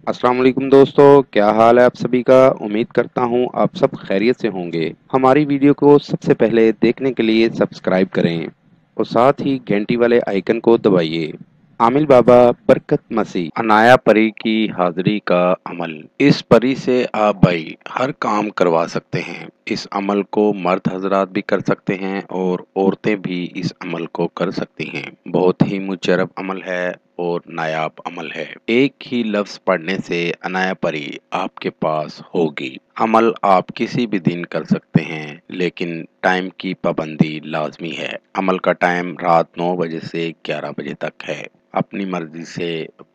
अस्सलाम वालेकुम दोस्तों, क्या हाल है आप सभी का। उम्मीद करता हूँ आप सब खैरियत से होंगे। हमारी वीडियो को सबसे पहले देखने के लिए सब्सक्राइब करें और साथ ही घंटी वाले आइकन को दबाइए। आमिल बाबा बरकत मसीह अनाया परी की हाजिरी का अमल। इस परी से आप भाई हर काम करवा सकते हैं। इस अमल को मर्द हजरात भी कर सकते हैं और औरतें भी इस अमल को कर सकती हैं। बहुत ही मुजरब अमल है और नायाब अमल है। एक ही लफ्ज पढ़ने से अनाया परी आपके पास होगी। अमल आप किसी भी दिन कर सकते हैं, लेकिन टाइम की पाबंदी लाजमी है। अमल का टाइम रात 9 बजे से 11 बजे तक है। अपनी मर्जी से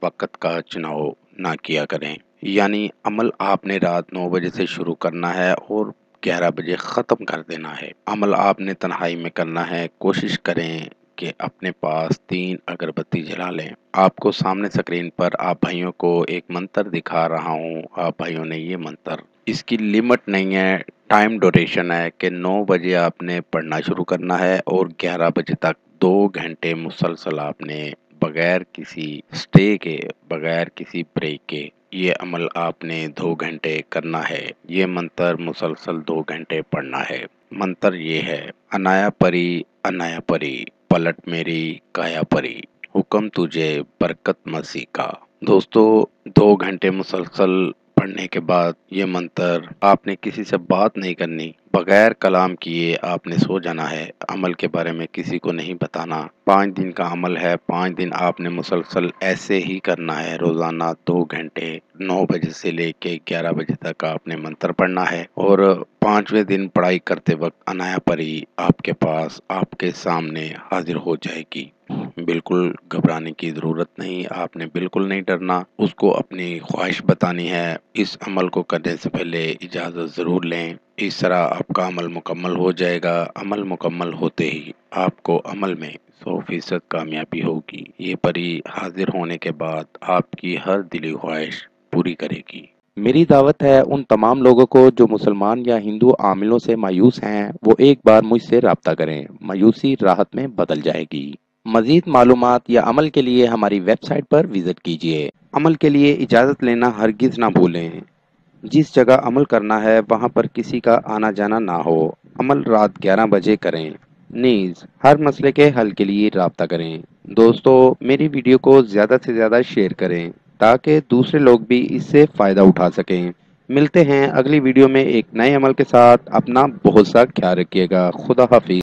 वक़्त का चुनाव ना किया करें। यानी अमल आपने रात 9 बजे से शुरू करना है और 11 बजे ख़त्म कर देना है। अमल आपने तन्हाई में करना है। कोशिश करें कि अपने पास 3 अगरबत्ती जला लें। आपको सामने स्क्रीन पर आप भाइयों को एक मंत्र दिखा रहा हूँ। आप भाइयों ने ये मंत्र, इसकी लिमिट नहीं है, टाइम ड्यूरेशन है कि 9 बजे आपने पढ़ना शुरू करना है और 11 बजे तक 2 घंटे मुसलसल आपने बगैर किसी स्टे के, बगैर किसी ब्रेक के ये अमल आपने 2 घंटे करना है। ये मंत्र मुसलसल 2 घंटे पढ़ना है। मंत्र ये है, अनाया परी पलट मेरी काया परी, हुक्म तुझे बरकत मसीह का। दोस्तों, 2 घंटे मुसलसल पढ़ने के बाद ये मंत्र आपने किसी से बात नहीं करनी, बगैर कलाम किए आपने सो जाना है। अमल के बारे में किसी को नहीं बताना। 5 दिन का अमल है। 5 दिन आपने मुसलसल ऐसे ही करना है। रोजाना 2 घंटे 9 बजे से लेके 11 बजे तक आपने मंत्र पढ़ना है और 5वें दिन पढ़ाई करते वक्त अनाया परी आपके पास, आपके सामने हाजिर हो जाएगी। बिल्कुल घबराने की ज़रूरत नहीं। आपने बिल्कुल नहीं डरना। उसको अपनी ख्वाहिश बतानी है। इस अमल को करने से पहले इजाज़त ज़रूर लें। इस तरह आपका अमल मुकम्मल हो जाएगा। अमल मुकम्मल होते ही आपको अमल में 100% कामयाबी होगी। ये परी हाजिर होने के बाद आपकी हर दिली ख्वाहिश पूरी करेगी। मेरी दावत है उन तमाम लोगों को जो मुसलमान या हिंदू आमिलों से मायूस हैं, वो एक बार मुझसे राब्ता करें। मायूसी राहत में बदल जाएगी। मजीद मालूमात या अमल के लिए हमारी वेबसाइट पर विजिट कीजिए। अमल के लिए इजाज़त लेना हरगिज़ ना भूलें। जिस जगह अमल करना है वहाँ पर किसी का आना जाना ना हो। अमल रात 11 बजे करें। नीज हर मसले के हल के लिए राब्ता करें। दोस्तों, मेरी वीडियो को ज़्यादा से ज़्यादा शेयर करें ताकि दूसरे लोग भी इससे फ़ायदा उठा सकें। मिलते हैं अगली वीडियो में एक नए अमल के साथ। अपना बहुत सा ख्याल रखिएगा। खुदा हाफिज।